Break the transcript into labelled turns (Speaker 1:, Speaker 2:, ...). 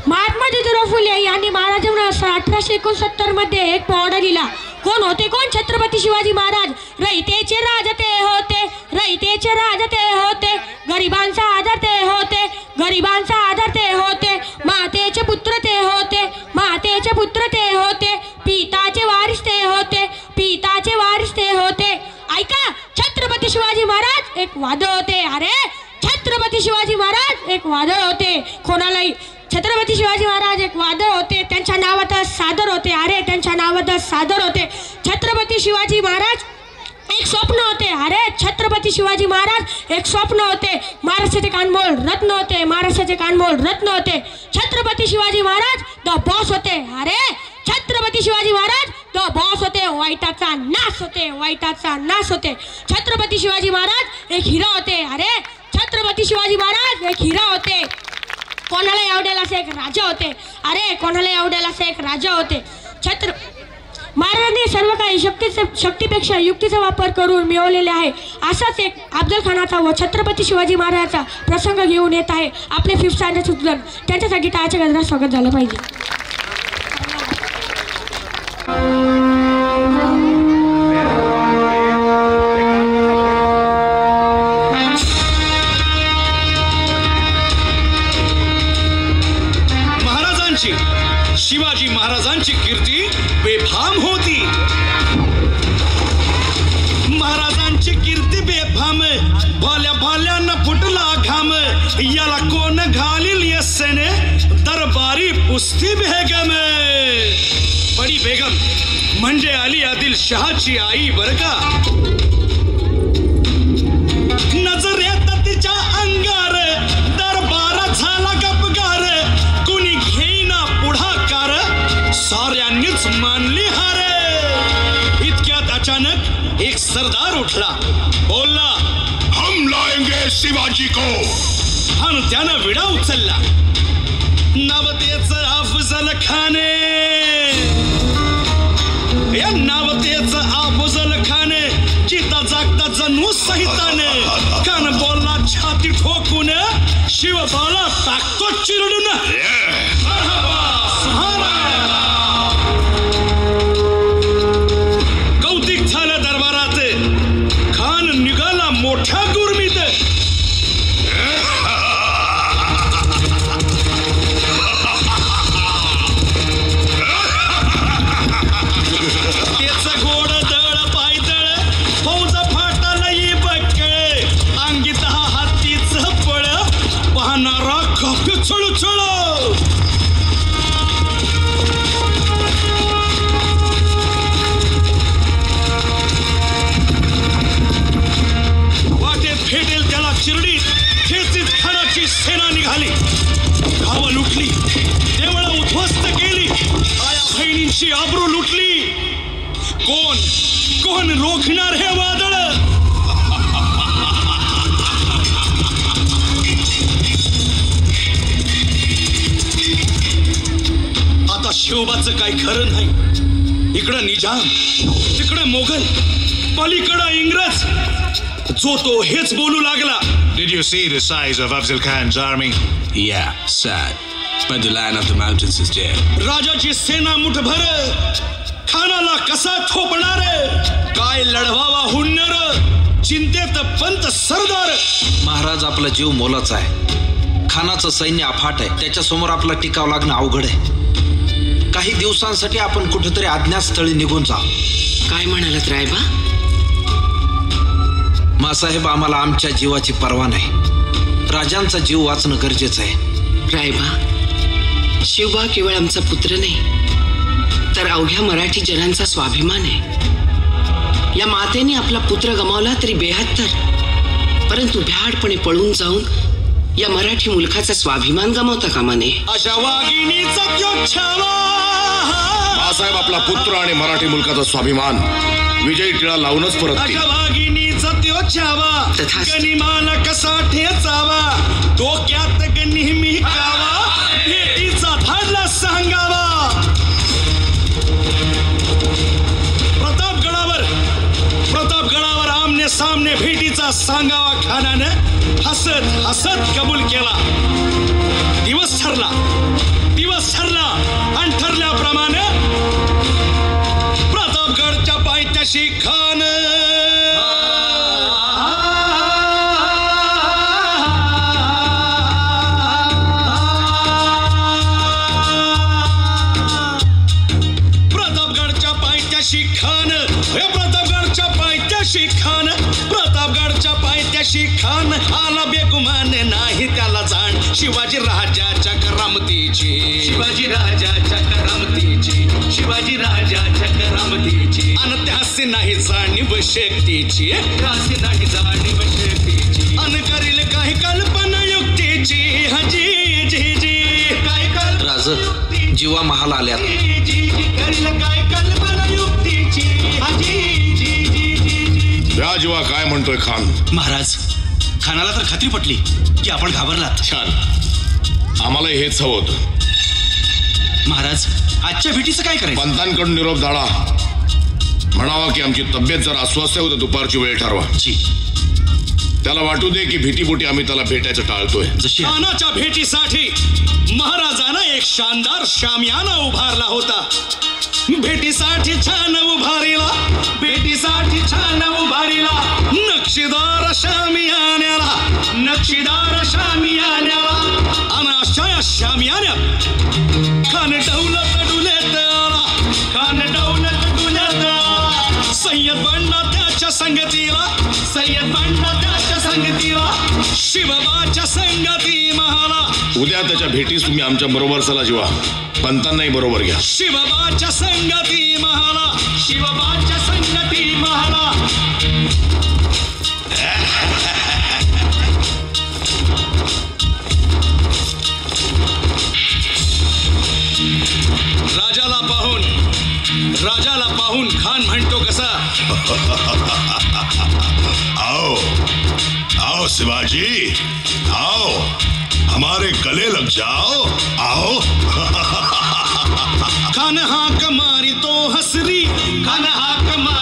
Speaker 1: महात्मा ज्योतिराव फुले यांनी महाराजांना 1869 मध्ये एक पोवाडा लिहिला. कोण होते कोण? छत्रपती शिवाजी महाराज. रयतेचे राजा ते होते, रयतेचे राजा ते होते, गरिबांचा आधार ते होते, गरिबांचा आधार ते होते, मातेचे पुत्र ते होते, मातेचे पुत्र ते होते, पिताचे वारिस ते होते, पिताचे वारिस ते होते. ऐका, छत्रपती शिवाजी महाराज एक वादळ होते. अरे छत्रपती शिवाजी महाराज एक वादळ होते. कोणालाही छत्रपती शिवाजी महाराज एक वादळ होते. त्यांच्या नावात सादर होते. अरे त्यांच्या नावात सादर होते. छत्रपती शिवाजी महाराज एक स्वप्न होते. अरे छत्रपती शिवाजी महाराज एक स्वप्न होते. महाराष्ट्राचे कानमोल रत्न होते. महाराष्ट्राचे कानमोल रत्न होते. छत्रपती शिवाजी महाराज द बॉस होते. अरे छत्रपती शिवाजी महाराज द बॉस होते. वाईटाचा नाश होते, वाईटाचा नाश होते. छत्रपती शिवाजी महाराज एक हिरा होते. अरे छत्रपती शिवाजी महाराज एक हिरा होते. कोणाला आवडेल असे एक राजा होते. अरे कोणाला आवडेल असे एक राजा होते. महाराजांनी सर्व काही शक्तीपेक्षा युक्तीचा वापर करून मिळवलेले आहे. असाच एक अफजल खानाचा व छत्रपती शिवाजी महाराजांचा प्रसंग घेऊन येत आहे आपले 5th स्टँडर्ड स्टुडंट. त्यांच्यासाठी टाळ्याच्या गजरात स्वागत झालं पाहिजे.
Speaker 2: शिवाजी महाराजांची कीर्ती बेफाम होती. महाराजांची कीर्ती बेफाम, भाल्या भाल्यांना फुटला घाम. याला कोण घालील यस्सेने दरबारी पुस्ती बेगम. बडी बेगम म्हणजे अली आदिल शहाची आई बर का. नजरेत तिच्या अंगार दरबार झाला गपगार. कुणी घेईना पुढाकार, साऱ्यांनीच मानली हार. इतक्यात अचानक एक सरदार उठला, बोलला, हम लाएंगे शिवाजी को. आणि त्यानं विडा उचलला. नावतेच अफजल खाने, या नावतेच अफजल खाने. चिता जागता जणू सहिताने. कान बोलला छाती ठोकून, शिवबाला टाकतो चिरडून. कौतिक झालं दरबारात. खान निघाला मोठ्या गुरमीत. त्याच गोड दळ पायदळ, फौज फाटालाही बक्कळ. अंगीत हातीच पळ, पाहणारा कप छळछळ. भेटेल त्याला चिरडीत ठेचीत खानाची सेना निघाली. गावं लुटली, देवळं उद्ध्वस्त केली, आया बहिणींची आबरू लुटली. कोण कोण रोखणार हे वादळ. आता शिवबाचं काही खरं नाही. इकडं निजाम, तिकडं मोगल, पलीकडं इंग्रज. जो तो हेच बोलू लागला.
Speaker 3: Did you see the size of Afzal Khan's army?
Speaker 4: Yeah, sad. But the lion of the mountains is dead.
Speaker 2: राजाची सेना मुठभर, खानाला कसा थोपणार. काय लढवावा हुन्नर, चिंतेत पंत सरदार.
Speaker 4: महाराज आपला जीव मोलाचा आहे. खानाचं सैन्य अफाट आहे. त्याच्यासमोर आपला टिकाव लागणं अवघड आहे. काही दिवसांसाठी आपण कुठेतरी अज्ञातस्थळी निघून जाऊ.
Speaker 5: काय म्हणालात रायबा?
Speaker 4: मासाहेब, आम्हाला आमच्या जीवाची पर्वा नाही. राजांचा जीव वाचणं गरजेचं आहे.
Speaker 5: रायबा, शिवबा केवळ आमचा पुत्र नाही, तर अवघ्या मराठी जनांचा स्वाभिमान आहे. या मातेने आपला पुत्र गमावला तरी 72, परंतु भ्याडपणे पळून जाऊन या मराठी मुलखाचा स्वाभिमान गमावता कामा नये.
Speaker 2: अशा वाघिणीचा त्यो छावा.
Speaker 6: मासाहेब, आपला पुत्र आणि मराठी मुलकाचा स्वाभिमान विजयी टिळा लावूनच परत.
Speaker 2: अशा वाघिणीचा त्यो छावा, गनिमाला कसा ठेचावा. डोक्यात नेहमी कावा, भेटीचा धाडला सांगावा. प्रतापगडावर आमने सामने भेटीचा सांगावा खानानं हसत हसत कबूल केला. दिवस ठरला आणि ठरल्याप्रमाणे प्रतापगडच्या पायथ्याशी खान प्रतापगडच्या पायथ्याशी खान आला बेगुमान नाही त्याला जाण शिवाजी राजाच्या करामतीची अन त्यासी नाही जाणीव शक्तीची अन करील काही कल्पना युक्तीची हजी जी जी काय
Speaker 4: राज जीवा महाल आल्यात.
Speaker 2: करील काय कल्पना युक्तीची हजी जी जी.
Speaker 6: या जीवा काय म्हणतोय खान?
Speaker 2: महाराज, खानाला तर खात्री पटली की आपण घाबरलात.
Speaker 6: छान, आम्हाला हेच हवं होतं.
Speaker 2: महाराज, आजच्या भेटीचं काय करायचं?
Speaker 6: पंतांकडून निरोप धाडा, म्हणावा की आमची तब्येत जर अस्वस्थ होतं दुपारची वेळ ठरवा.
Speaker 2: जी.
Speaker 6: त्याला वाटू दे की भीतीपोटी आम्ही त्याला भेटायचं टाळतोय.
Speaker 2: जशी खानाच्या भेटीसाठी महाराजानं एक शानदार शामियाना उभारला होता. भेटीसाठी छान उभारीला नक्षीदार शामियान्याला अनाशा शामियान्यात खान डौलत डुलेत आला. सय्यद बंडा त्याच्या संगतीला शिवबाच्या संगती महाला.
Speaker 6: उद्या त्याच्या भेटीस तुम्ही आमच्या बरोबर चला जीवा, पंतांनाही बरोबर घ्या.
Speaker 2: शिवबाच्या संगती महाला. राजाला पाहून खान म्हणतो कसा?
Speaker 3: आओ शिवाजी, आओ हमारे गले लग जाओ, आओ.
Speaker 2: खान हाक मारी तो हसरी, खान हाक मारी